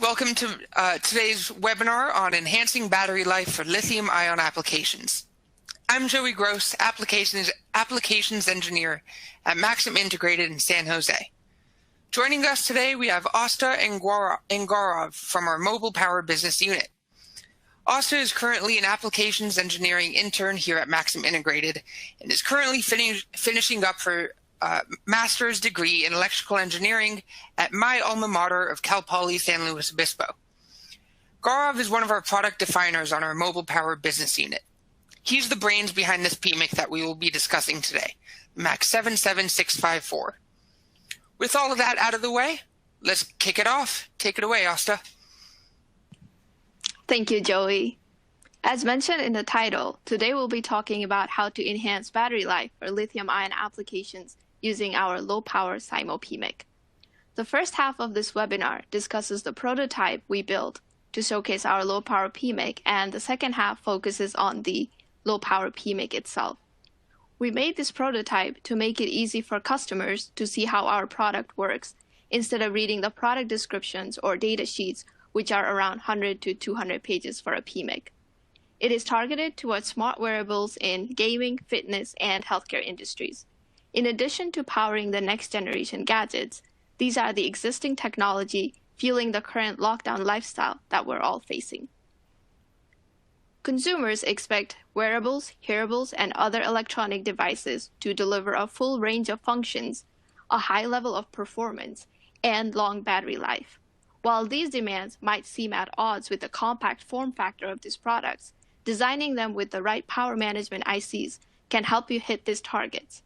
Welcome to today's webinar on enhancing battery life for lithium-ion applications. I'm Joey Gross, Applications Engineer at Maxim Integrated in San Jose. Joining us today, we have Asta Angarov from our Mobile Power Business Unit. Asta is currently an Applications Engineering intern here at Maxim Integrated and is currently finishing up her master's degree in electrical engineering at my alma mater of Cal Poly San Luis Obispo. Gaurav is one of our product definers on our Mobile Power Business Unit. He's the brains behind this PMIC that we will be discussing today, MAX 77654. With all of that out of the way, let's kick it off. Take it away, Asta. Thank you, Joey. As mentioned in the title, today we'll be talking about how to enhance battery life for lithium-ion applications using our low-power SIMO PMIC. The first half of this webinar discusses the prototype we built to showcase our low-power PMIC, and the second half focuses on the low-power PMIC itself. We made this prototype to make it easy for customers to see how our product works instead of reading the product descriptions or data sheets, which are around 100 to 200 pages for a PMIC. It is targeted towards smart wearables in gaming, fitness, and healthcare industries. In addition to powering the next generation gadgets, these are the existing technology fueling the current lockdown lifestyle that we're all facing. Consumers expect wearables, hearables, and other electronic devices to deliver a full range of functions, a high level of performance, and long battery life. While these demands might seem at odds with the compact form factor of these products, designing them with the right power management ICs can help you hit these targets.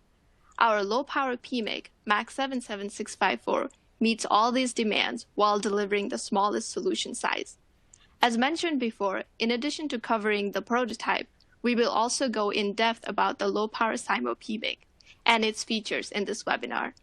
Our low-power PMIC, MAX 77654, meets all these demands while delivering the smallest solution size. As mentioned before, in addition to covering the prototype, we will also go in depth about the low-power SIMO PMIC and its features in this webinar.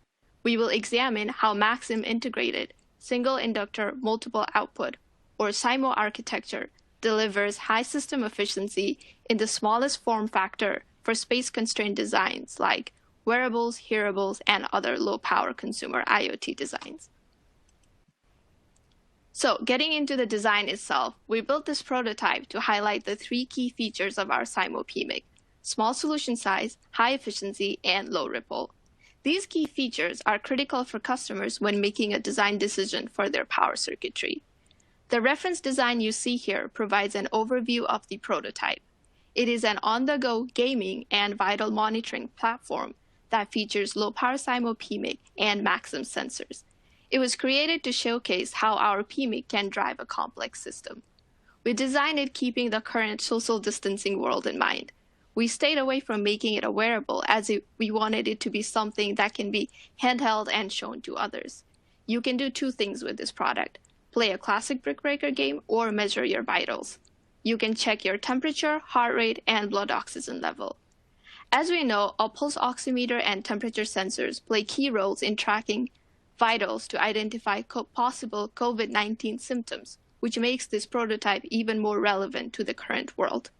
We will examine how Maxim integrated single inductor multiple output, or SIMO architecture, delivers high system efficiency in the smallest form factor for space-constrained designs like wearables, hearables, and other low-power consumer IoT designs. So, getting into the design itself, we built this prototype to highlight the three key features of our SIMO PMIC: small solution size, high efficiency, and low ripple. These key features are critical for customers when making a design decision for their power circuitry. The reference design you see here provides an overview of the prototype. It is an on-the-go gaming and vital monitoring platform that features low-power SIMO PMIC and Maxim sensors. It was created to showcase how our PMIC can drive a complex system. We designed it keeping the current social distancing world in mind. We stayed away from making it a wearable as we wanted it to be something that can be handheld and shown to others. You can do two things with this product: play a classic brick breaker game or measure your vitals. You can check your temperature, heart rate, and blood oxygen level. As we know, a pulse oximeter and temperature sensors play key roles in tracking vitals to identify possible COVID-19 symptoms, which makes this prototype even more relevant to the current world.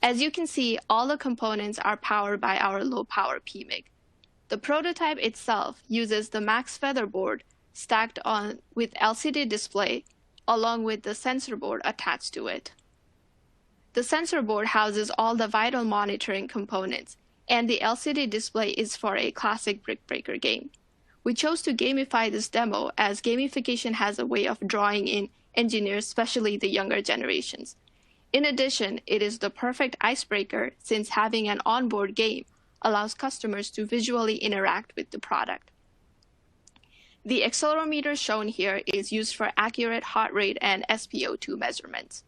As you can see, all the components are powered by our low-power PMIC. The prototype itself uses the Max Feather board stacked on with LCD display, along with the sensor board attached to it. The sensor board houses all the vital monitoring components, and the LCD display is for a classic brick breaker game. We chose to gamify this demo as gamification has a way of drawing in engineers, especially the younger generations. In addition, it is the perfect icebreaker since having an onboard game allows customers to visually interact with the product. The accelerometer shown here is used for accurate heart rate and SpO2 measurements.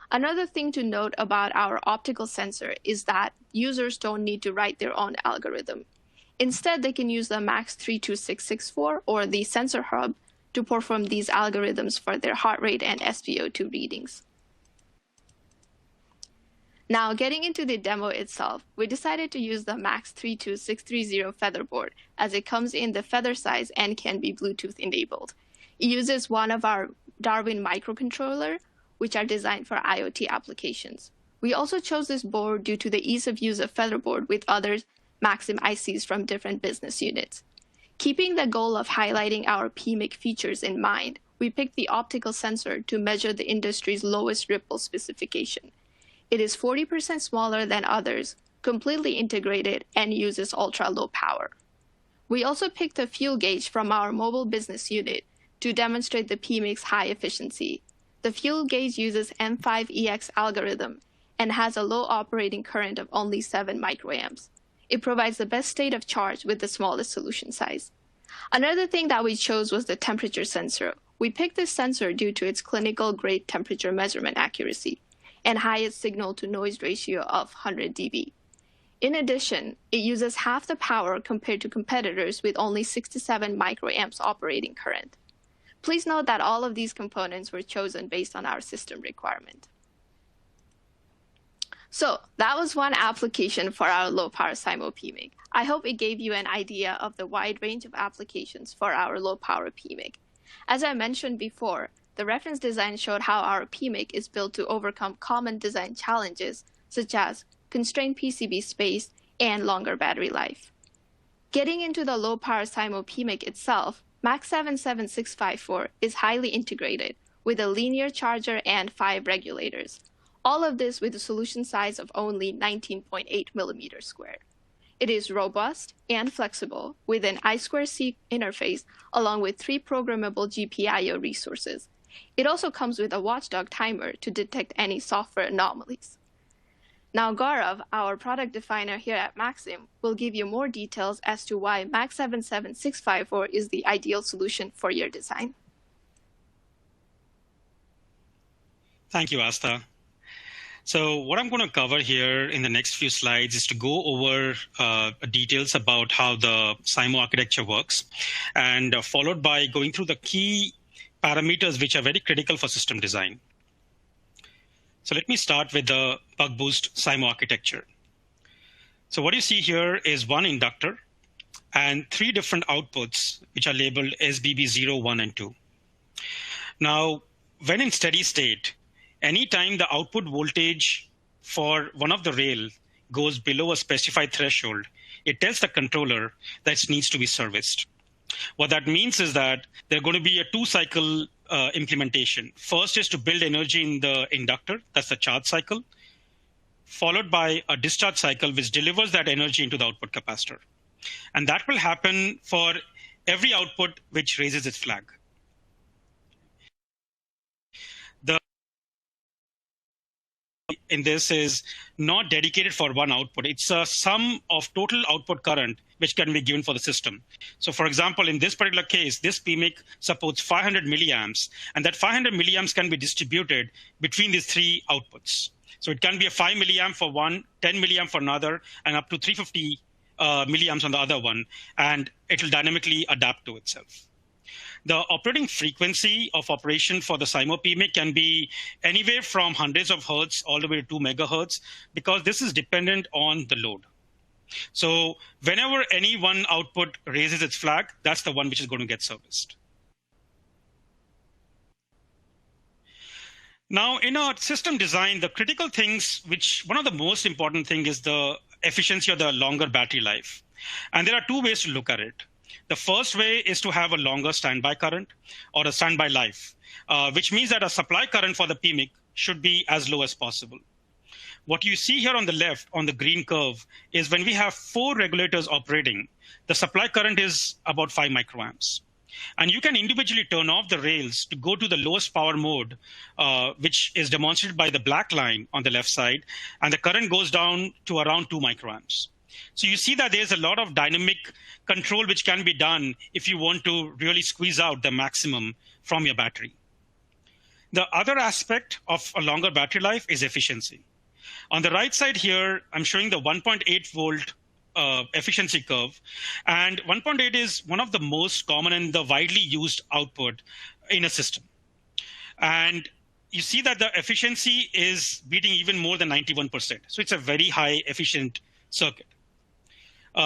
Another thing to note about our optical sensor is that users don't need to write their own algorithm. Instead, they can use the MAX 32664 or the sensor hub to perform these algorithms for their heart rate and SpO2 readings. Now, getting into the demo itself, we decided to use the MAX 32630 Featherboard as it comes in the feather size and can be Bluetooth enabled. It uses one of our Darwin microcontroller, which are designed for IoT applications. We also chose this board due to the ease of use of Featherboard with other Maxim ICs from different business units. Keeping the goal of highlighting our PMIC features in mind, we picked the optical sensor to measure the industry's lowest ripple specification. It is 40% smaller than others, completely integrated, and uses ultra-low power. We also picked a fuel gauge from our mobile business unit to demonstrate the PMIC's high efficiency. The fuel gauge uses M5EX algorithm and has a low operating current of only 7 microamps. It provides the best state of charge with the smallest solution size. Another thing that we chose was the temperature sensor. We picked this sensor due to its clinical-grade temperature measurement accuracy and highest signal-to-noise ratio of 100 dB. In addition, it uses half the power compared to competitors with only 67 microamps operating current. Please note that all of these components were chosen based on our system requirement. So that was one application for our low-power SIMO PMIC. I hope it gave you an idea of the wide range of applications for our low-power PMIC. As I mentioned before, the reference design showed how our PMIC is built to overcome common design challenges, such as constrained PCB space and longer battery life. Getting into the low-power SIMO PMIC itself, Maxim 7654 is highly integrated with a linear charger and 5 regulators. All of this with a solution size of only 19.8 millimeters squared. It is robust and flexible with an I2C interface along with 3 programmable GPIO resources. It also comes with a watchdog timer to detect any software anomalies. Now Gaurav, our product definer here at Maxim, will give you more details as to why Maxim 7654 is the ideal solution for your design. Thank you, Asta. So what I'm going to cover here in the next few slides is to go over details about how the SIMO architecture works, and followed by going through the key parameters which are very critical for system design. So let me start with the buck boost SIMO architecture. So what you see here is one inductor and 3 different outputs which are labeled SBB 0, 1, and 2. Now, when in steady state, anytime the output voltage for one of the rail goes below a specified threshold, it tells the controller that it needs to be serviced. What that means is that there's going to be a 2-cycle implementation. First is to build energy in the inductor, that's the charge cycle, followed by a discharge cycle which delivers that energy into the output capacitor. And that will happen for every output which raises its flag. In this is not dedicated for one output. It's a sum of total output current which can be given for the system. So for example, in this particular case, this PMIC supports 500 milliamps, and that 500 milliamps can be distributed between these 3 outputs. So it can be a 5 milliamp for one, 10 milliamp for another, and up to 350 milliamps on the other one, and it will dynamically adapt to itself. The operating frequency of operation for the SIMO PMIC can be anywhere from hundreds of hertz all the way to 2 megahertz, because this is dependent on the load. So whenever any one output raises its flag, that's the one which is going to get serviced. Now, in our system design, the critical things, one of the most important thing is the efficiency of the longer battery life. And there are 2 ways to look at it. The first way is to have a longer standby current or a standby life, which means that a supply current for the PMIC should be as low as possible. What you see here on the left on the green curve is when we have 4 regulators operating, the supply current is about 5 microamps. And you can individually turn off the rails to go to the lowest power mode, which is demonstrated by the black line on the left side, and the current goes down to around 2 microamps. So you see that there's a lot of dynamic control which can be done if you want to really squeeze out the maximum from your battery. The other aspect of a longer battery life is efficiency. On the right side here, I'm showing the 1.8 volt efficiency curve. And 1.8 is one of the most common and the widely used output in a system. And you see that the efficiency is beating even more than 91%. So it's a very high efficient circuit.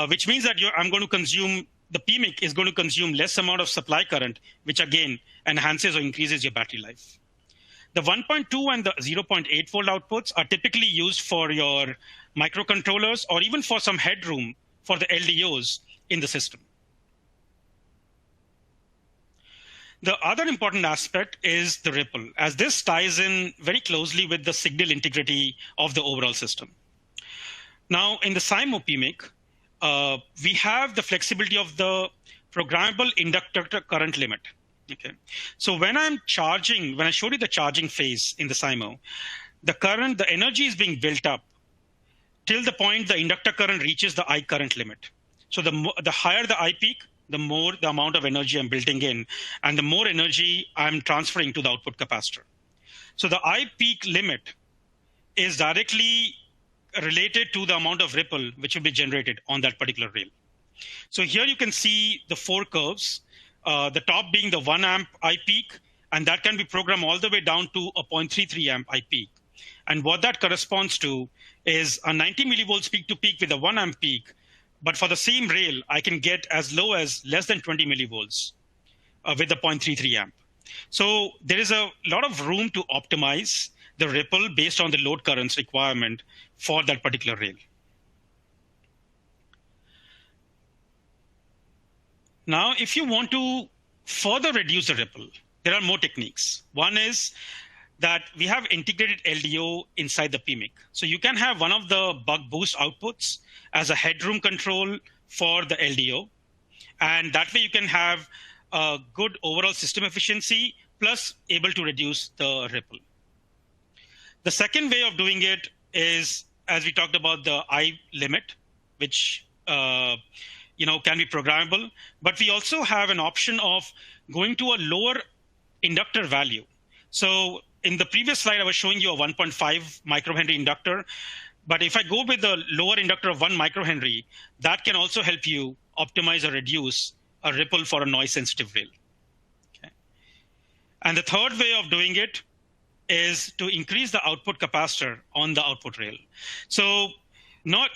Which means that the PMIC is going to consume less amount of supply current, which again enhances or increases your battery life. The 1.2 and the 0.8 volt outputs are typically used for your microcontrollers or even for some headroom for the LDOs in the system. The other important aspect is the ripple, as this ties in very closely with the signal integrity of the overall system. Now, in the CYMO PMIC, we have the flexibility of the programmable inductor current limit. Okay, so when I showed you the charging phase in the CYMO, the energy is being built up till the point the inductor current reaches the I current limit. So the higher the I peak, the more the amount of energy I'm building in, and the more energy I'm transferring to the output capacitor. So the I peak limit is directly related to the amount of ripple which will be generated on that particular rail. So here you can see the 4 curves, the top being the 1 amp I peak, and that can be programmed all the way down to a 0.33 amp I peak. And what that corresponds to is a 90 millivolts peak to peak with a 1 amp peak. But for the same rail, I can get as low as less than 20 millivolts with the 0.33 amp. So there is a lot of room to optimize the ripple based on the load currents requirement for that particular rail. Now, if you want to further reduce the ripple, there are more techniques. One is that we have integrated LDO inside the PMIC. So you can have one of the buck boost outputs as a headroom control for the LDO. And that way you can have a good overall system efficiency plus able to reduce the ripple. The second way of doing it is, as we talked about, the I limit, which can be programmable. But we also have an option of going to a lower inductor value. So in the previous slide, I was showing you a 1.5 microhenry inductor. But if I go with the lower inductor of 1 microhenry, that can also help you optimize or reduce a ripple for a noise-sensitive rail. Okay. And the third way of doing it is to increase the output capacitor on the output rail. So not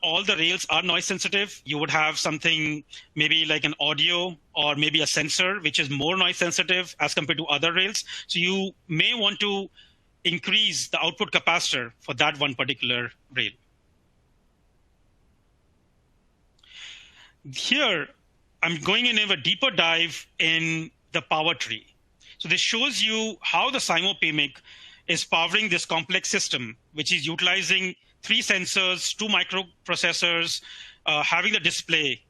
all the rails are noise sensitive. You would have something maybe like an audio or maybe a sensor, which is more noise sensitive as compared to other rails. So you may want to increase the output capacitor for that one particular rail. Here, I'm going in a deeper dive in the power tree. So this shows you how the CYMO PMIC is powering this complex system, which is utilizing 3 sensors, 2 microprocessors, having the display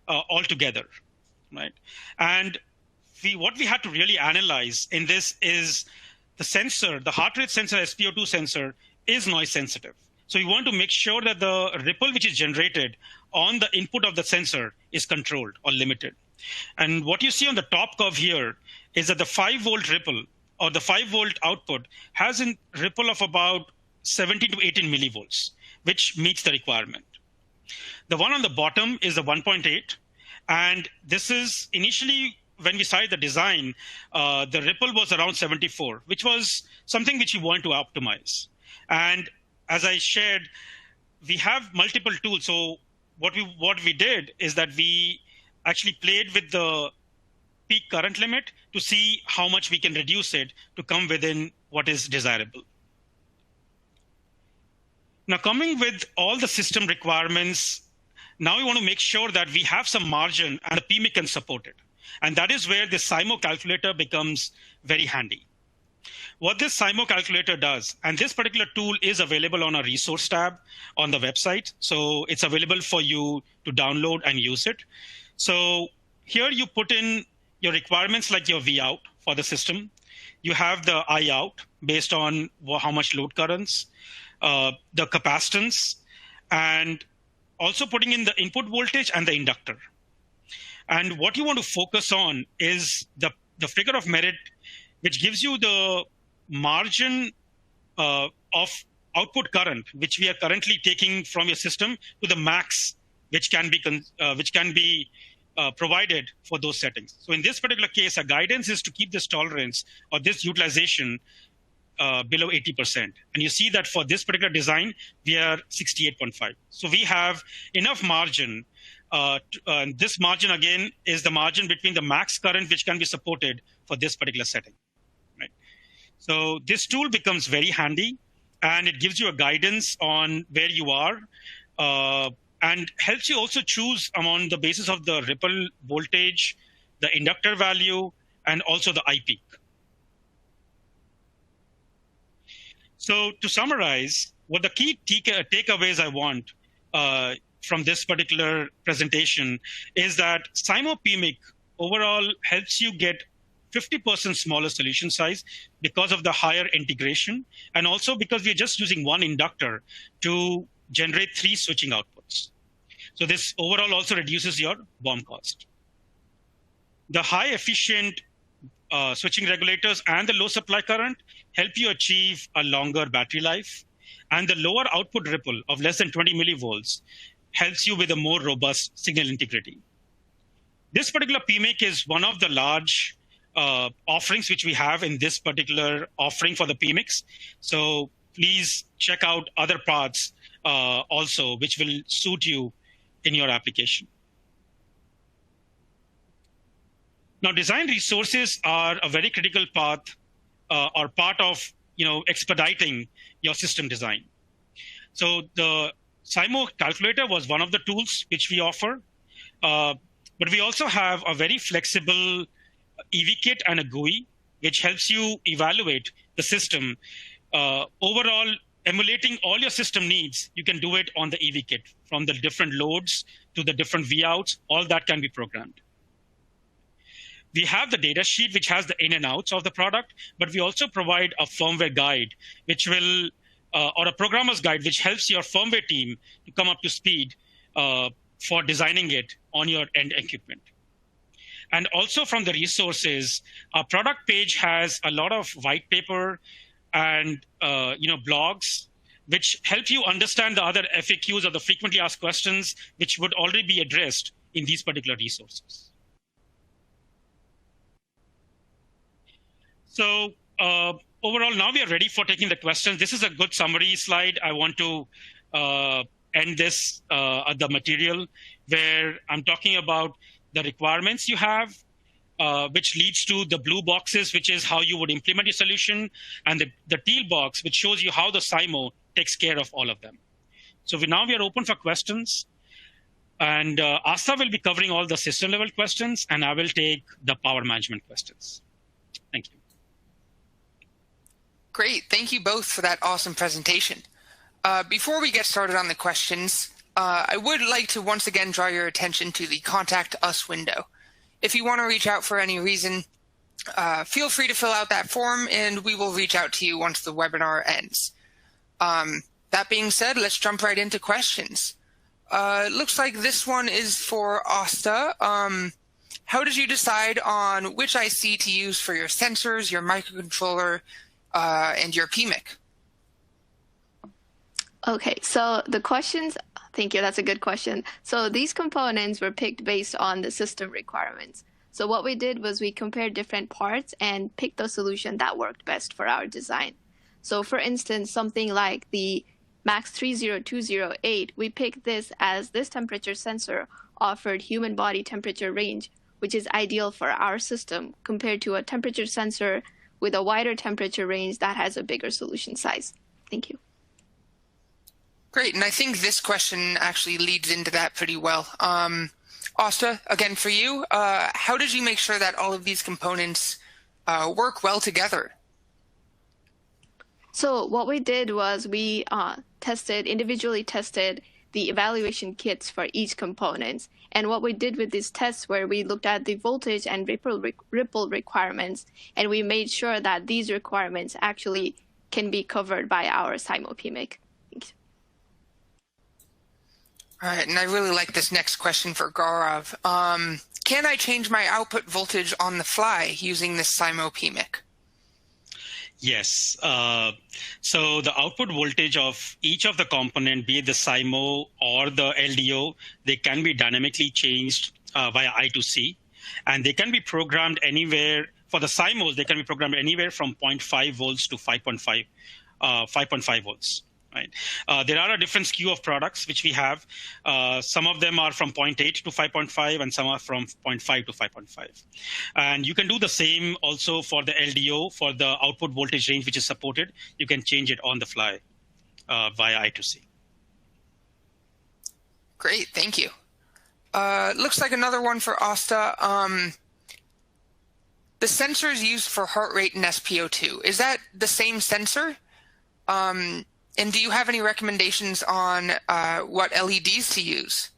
all together, right? And what we had to really analyze in this is the sensor, the heart rate sensor, SpO2 sensor, is noise sensitive. So we want to make sure that the ripple which is generated on the input of the sensor is controlled or limited. And what you see on the top curve here is that the 5-volt ripple or the 5-volt output has a ripple of about 17 to 18 millivolts, which meets the requirement. The one on the bottom is the 1.8. And this is initially, when we started the design, the ripple was around 74, which was something which we want to optimize. And as I shared, we have multiple tools. So what we did is that we actually played with the peak current limit to see how much we can reduce it to come within what is desirable. Now, coming with all the system requirements, now we want to make sure that we have some margin and the PMIC can support it. And that is where the SIMO calculator becomes very handy. What this SIMO calculator does, and this particular tool is available on a resource tab on the website. So it's available for you to download and use it. So here you put in your requirements like your V out for the system. You have the I out based on how much load currents, the capacitance, and also putting in the input voltage and the inductor. And what you want to focus on is the figure of merit, which gives you the margin of output current, which we are currently taking from your system to the max, which can be provided for those settings. So in this particular case, our guidance is to keep this tolerance or this utilization below 80%. And you see that for this particular design, we are 68.5. So we have enough margin. And this margin, again, is the margin between the max current which can be supported for this particular setting. Right? So this tool becomes very handy, and it gives you a guidance on where you are and helps you also choose among the basis of the ripple voltage, the inductor value, and also the iPeak. So to summarize, what the key takeaways I want from this particular presentation is that CYMO PMIC overall helps you get 50% smaller solution size because of the higher integration, and also because we're just using one inductor to generate 3 switching outputs. So this overall also reduces your BOM cost. The high efficient switching regulators and the low supply current help you achieve a longer battery life, and the lower output ripple of less than 20 millivolts helps you with a more robust signal integrity. This particular PMIC is one of the large offerings which we have in this particular offering for the PMICs. So please check out other parts also, which will suit you in your application. Now, design resources are a very critical path or part of expediting your system design. So the CYMO Calculator was one of the tools which we offer, but we also have a very flexible EV kit and a GUI, which helps you evaluate the system. Overall, emulating all your system needs, you can do it on the EV kit, from the different loads to the different VOUts, all that can be programmed. We have the data sheet, which has the in and outs of the product, but we also provide a firmware guide, which will, or a programmer's guide, which helps your firmware team to come up to speed for designing it on your end equipment. And also from the resources, our product page has a lot of white paper and blogs, which help you understand the other FAQs or the frequently asked questions, which would already be addressed in these particular resources. So overall, now we are ready for taking the questions. This is a good summary slide. I want to end this the material where I'm talking about the requirements you have, which leads to the blue boxes, which is how you would implement your solution, and the teal box, which shows you how the CYMO takes care of all of them. So now we are open for questions. And Asta will be covering all the system level questions, and I will take the power management questions. Thank you. Great. Thank you both for that awesome presentation. Before we get started on the questions, I would like to once again draw your attention to the Contact Us window. If you want to reach out for any reason, feel free to fill out that form and we will reach out to you once the webinar ends. That being said, let's jump right into questions. It looks like this one is for Asta. How did you decide on which IC to use for your sensors, your microcontroller, and your PMIC? Okay, so the questions, thank you, that's a good question. So these components were picked based on the system requirements. So what we did was we compared different parts and picked the solution that worked best for our design. So for instance, something like the Max 30208, we picked this as this temperature sensor offered human body temperature range, which is ideal for our system compared to a temperature sensor with a wider temperature range that has a bigger solution size. Thank you. Great, and I think this question actually leads into that pretty well. Asta, again for you, how did you make sure that all of these components work well together? So what we did was we individually tested the evaluation kits for each component. And what we did with these tests where we looked at the voltage and ripple requirements, and we made sure that these requirements actually can be covered by our CYMO PMIC. Thanks. All right, and I really like this next question for Gaurav. Can I change my output voltage on the fly using this CYMO PMIC? Yes. So the output voltage of each of the component, be it the CYMO or the LDO, they can be dynamically changed via I2C, and they can be programmed anywhere. For the CYMOs, they can be programmed anywhere from 0.5 volts to 5.5 volts. Right. There are a different SKU of products which we have. Some of them are from 0.8 to 5.5, and some are from 0.5 to 5.5. And you can do the same also for the LDO, for the output voltage range which is supported. You can change it on the fly via I2C. Great, thank you. Looks like another one for Asta. The sensor is used for heart rate and SpO2. Is that the same sensor? And do you have any recommendations on what LEDs to use?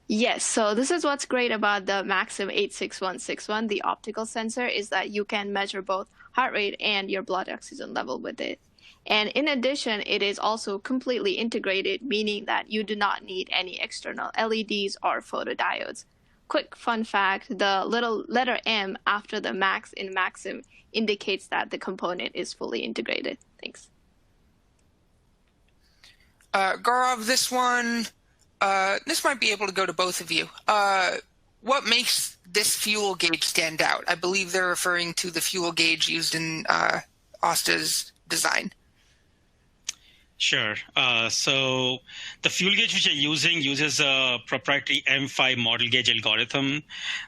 Yes, so this is what's great about the Maxim 86161, the optical sensor, is that you can measure both heart rate and your blood oxygen level with it. And in addition, it is also completely integrated, meaning that you do not need any external LEDs or photodiodes. Quick fun fact, the little letter M after the Max in Maxim indicates that the component is fully integrated. Thanks. Gaurav, this one, this might be able to go to both of you. What makes this fuel gauge stand out? I believe they're referring to the fuel gauge used in Asta's design. Sure. So the fuel gauge which you're using uses a proprietary M5 model gauge algorithm.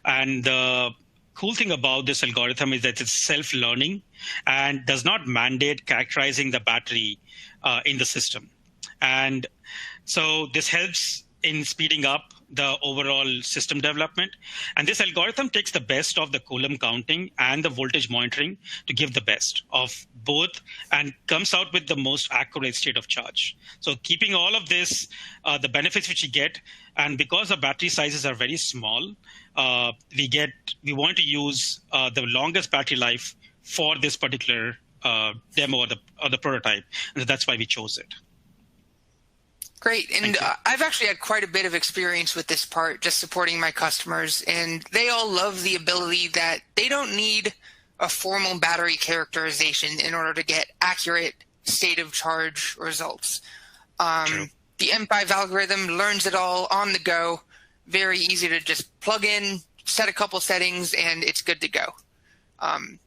And the cool thing about this algorithm is that it's self-learning and does not mandate characterizing the battery in the system. And so this helps in speeding up the overall system development. And this algorithm takes the best of the coulomb counting and the voltage monitoring to give the best of both and comes out with the most accurate state of charge. So keeping all of this, the benefits which you get, and because the battery sizes are very small, we want to use the longest battery life for this particular demo or the prototype. And that's why we chose it. Great. And I've actually had quite a bit of experience with this part, just supporting my customers, and they all love the ability that they don't need a formal battery characterization in order to get accurate state of charge results. The M5 algorithm learns it all on the go, very easy to just plug in, set a couple settings, and it's good to go.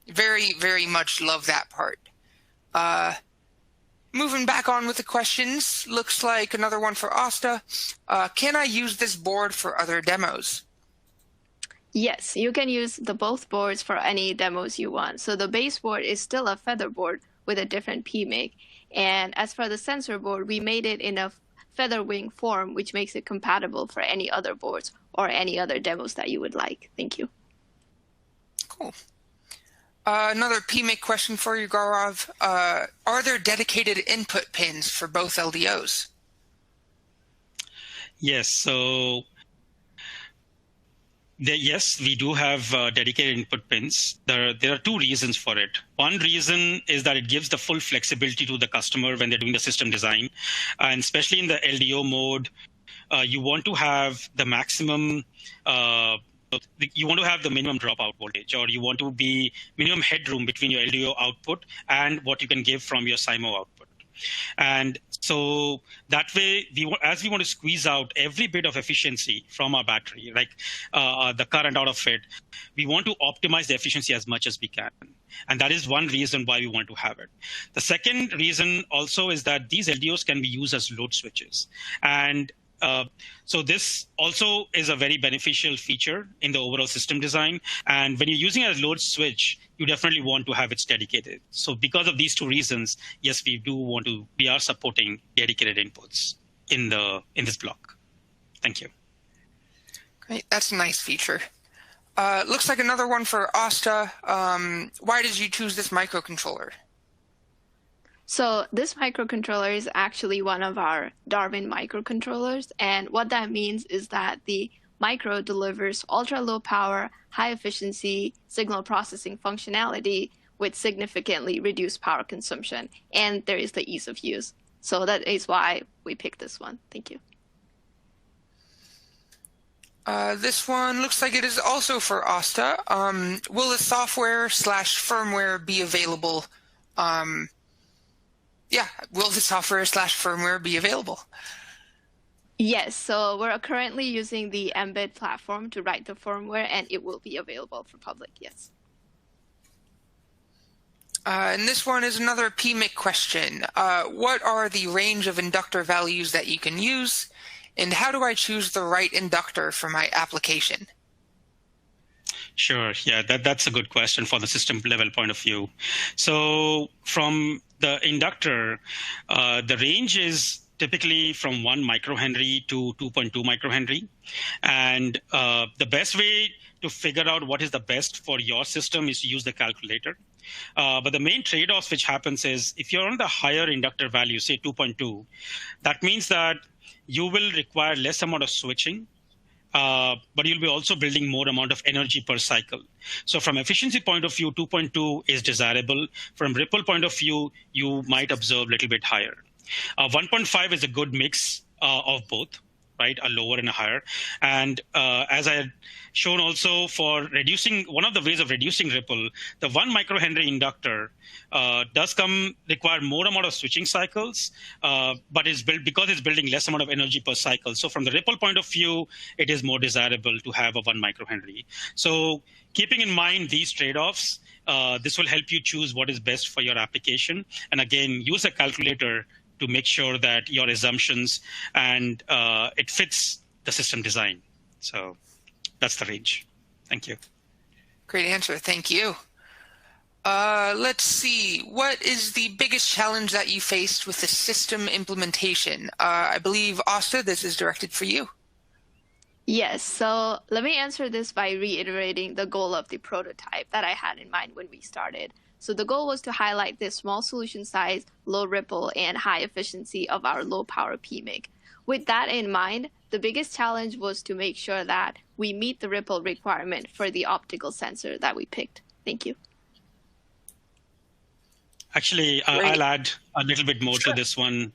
Very, very much love that part. Moving back on with the questions, looks like another one for Asta. Can I use this board for other demos? Yes, you can use both boards for any demos you want. So the base board is still a feather board with a different PMIC. And as for the sensor board, we made it in a feather wing form, which makes it compatible for any other boards or any other demos that you would like. Thank you. Cool. Another PMIC question for you, Gaurav. Are there dedicated input pins for both LDOs? Yes. So yes, we do have dedicated input pins. There are two reasons for it. One reason is that it gives the full flexibility to the customer when they're doing the system design. And especially in the LDO mode, you want to have the maximum you want to have the minimum dropout voltage, or you want to be minimum headroom between your LDO output and what you can give from your CYMO output. And so that way, as we want to squeeze out every bit of efficiency from our battery, like the current out of it, we want to optimize the efficiency as much as we can. And that is one reason why we want to have it. The second reason also is that these LDOs can be used as load switches. And so this also is a very beneficial feature in the overall system design. And when you're using it as load switch, you definitely want to have it dedicated. So because of these two reasons, yes, we are supporting dedicated inputs in this block. Thank you. Great, that's a nice feature. Looks like another one for Asta. Why did you choose this microcontroller? So this microcontroller is actually one of our Darwin microcontrollers. And what that means is that the micro delivers ultra low power, high efficiency signal processing functionality with significantly reduced power consumption. And there is the ease of use. So that is why we picked this one. Thank you. This one looks like it is also for Asta. Will the software/firmware be available? Will the software/firmware be available? Yes, so we're currently using the Mbed platform to write the firmware, and it will be available for public, yes. And this one is another PMIC question. What are the range of inductor values that you can use, and how do I choose the right inductor for my application? Sure. Yeah, that's a good question for the system level point of view. So from the inductor, the range is typically from 1 microhenry to 2.2 microhenry. And the best way to figure out what is the best for your system is to use the calculator. But the main trade-offs which happens is if you're on the higher inductor value, say 2.2, that means that you will require less amount of switching, but you'll be also building more amount of energy per cycle. So from efficiency point of view, 2.2 is desirable. From ripple point of view, you might observe a little bit higher. 1.5 is a good mix of both, right? A lower and a higher. And as I had shown also for reducing, one of the ways of reducing ripple, the 1 microhenry inductor does require more amount of switching cycles, but is built because it's building less amount of energy per cycle. So from the ripple point of view, it is more desirable to have a 1 microhenry. So keeping in mind these trade-offs, this will help you choose what is best for your application. And again, use a calculator to make sure that your assumptions and it fits the system design. So that's the range. Thank you. Great answer. Thank you. Let's see. What is the biggest challenge that you faced with the system implementation? I believe, Asta, this is directed for you. Yes, so let me answer this by reiterating the goal of the prototype that I had in mind when we started. So the goal was to highlight the small solution size, low ripple, and high efficiency of our low power PMIC. With that in mind, the biggest challenge was to make sure that we meet the ripple requirement for the optical sensor that we picked. Thank you. Actually, I'll add a little bit more to this one,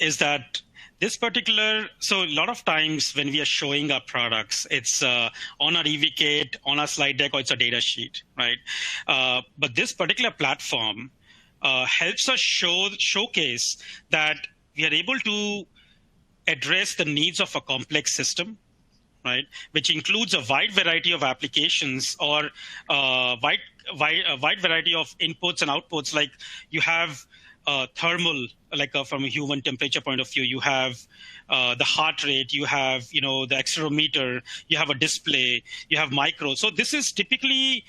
is that this particular, so a lot of times when we are showing our products, it's on our EV kit, on our slide deck, or it's a data sheet, right? But this particular platform helps us showcase that we are able to address the needs of a complex system, right? Which includes a wide variety of applications or a wide variety of inputs and outputs. Like you have thermal, like from a human temperature point of view, you have the heart rate, you have the accelerometer, you have a display, you have micro. So this is typically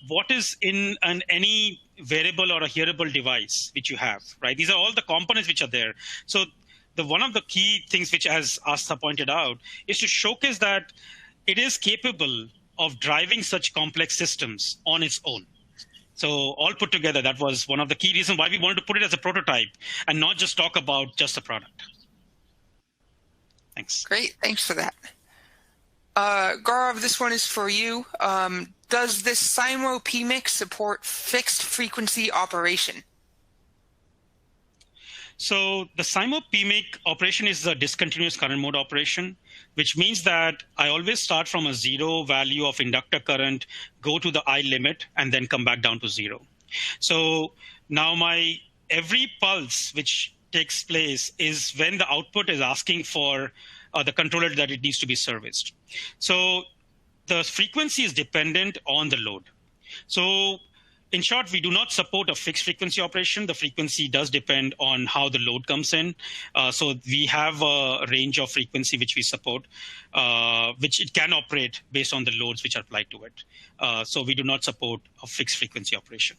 what is in any wearable or a hearable device which you have, right? These are all the components which are there. So one of the key things which, as Asta pointed out, is to showcase that it is capable of driving such complex systems on its own. So all put together, that was one of the key reasons why we wanted to put it as a prototype and not just talk about just the product. Thanks. Great. Thanks for that. Gaurav, this one is for you. Does this CYMO PMIC support fixed frequency operation? So the CYMO PMIC operation is a discontinuous current mode operation, which means that I always start from a 0 value of inductor current, go to the I limit, and then come back down to 0. So now every pulse which takes place is when the output is asking for the controller that it needs to be serviced. So the frequency is dependent on the load. So in short, we do not support a fixed frequency operation. The frequency does depend on how the load comes in. So we have a range of frequency which we support, which it can operate based on the loads which are applied to it. So we do not support a fixed frequency operation.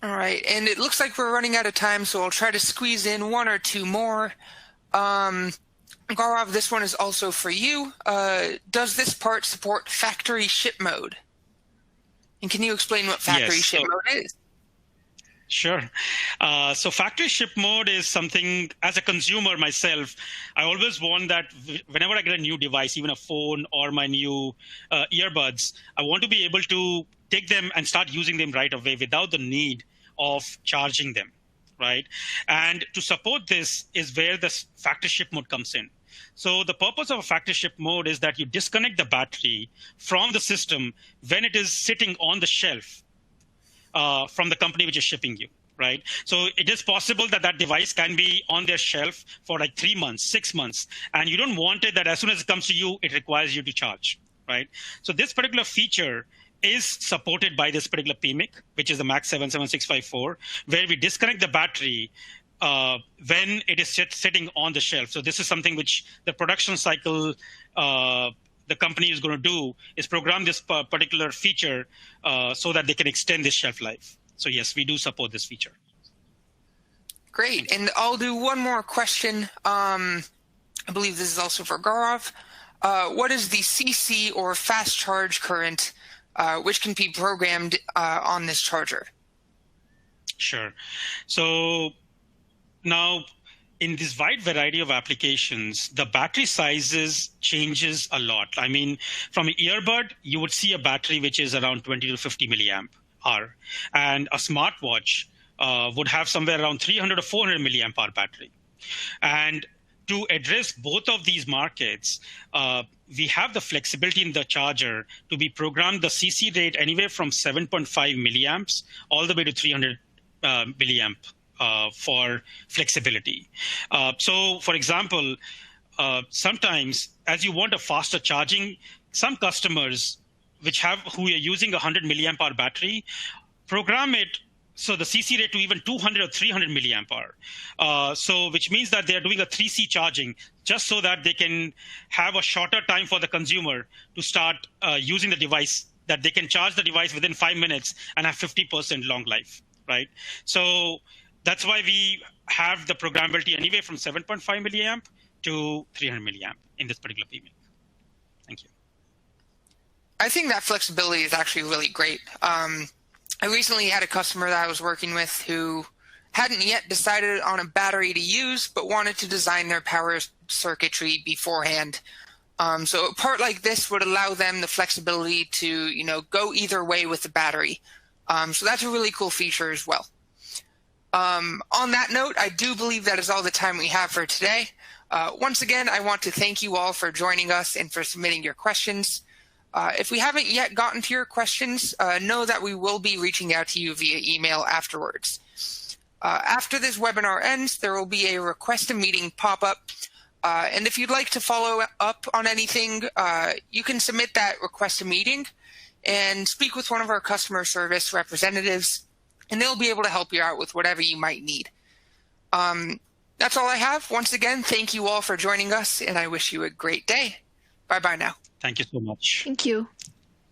All right. And it looks like we're running out of time, so I'll try to squeeze in one or two more. Gaurav, this one is also for you. Does this part support factory ship mode? And can you explain what factory ship mode is? Sure. So factory ship mode is something, as a consumer myself, I always want that whenever I get a new device, even a phone or my new earbuds, I want to be able to take them and start using them right away without the need of charging them, right? And to support this is where the factory ship mode comes in. So the purpose of a factory ship mode is that you disconnect the battery from the system when it is sitting on the shelf from the company which is shipping you, right? So it is possible that that device can be on their shelf for like 3 months, 6 months, and you don't want it that as soon as it comes to you, it requires you to charge, right? So this particular feature is supported by this particular PMIC, which is the MAX 77654, where we disconnect the battery when it is sitting on the shelf. So this is something which the production cycle the company is going to do is program this particular feature so that they can extend this shelf life. So yes, we do support this feature. Great. And I'll do one more question. I believe this is also for Gaurav. what is the CC or fast charge current which can be programmed on this charger? Sure. So now, in this wide variety of applications, the battery sizes changes a lot. I mean, from an earbud, you would see a battery which is around 20 to 50 milliamp hour, and a smartwatch would have somewhere around 300 to 400 milliamp hour battery. And to address both of these markets, we have the flexibility in the charger to be programmed the CC rate anywhere from 7.5 milliamps all the way to 300 milliamp for flexibility. So, for example, sometimes as you want a faster charging, some customers who are using a 100 milliamp hour battery, program it so the CC rate to even 200 or 300 milliamp hour. So which means that they're doing a 3C charging just so that they can have a shorter time for the consumer to start using the device, that they can charge the device within 5 minutes and have 50% long life, right? So that's why we have the programmability anywhere from 7.5 milliamp to 300 milliamp in this particular PMIC. Thank you. I think that flexibility is actually really great. I recently had a customer that I was working with who hadn't yet decided on a battery to use, but wanted to design their power circuitry beforehand. So a part like this would allow them the flexibility to, go either way with the battery. So that's a really cool feature as well. On that note, I do believe that is all the time we have for today. Once again, I want to thank you all for joining us and for submitting your questions. If we haven't yet gotten to your questions, know that we will be reaching out to you via email afterwards. After this webinar ends, there will be a request a meeting pop-up. And if you'd like to follow up on anything, you can submit that request a meeting and speak with one of our customer service representatives, and they'll be able to help you out with whatever you might need. That's all I have. Once again, thank you all for joining us, and I wish you a great day. Bye-bye now. Thank you so much. Thank you.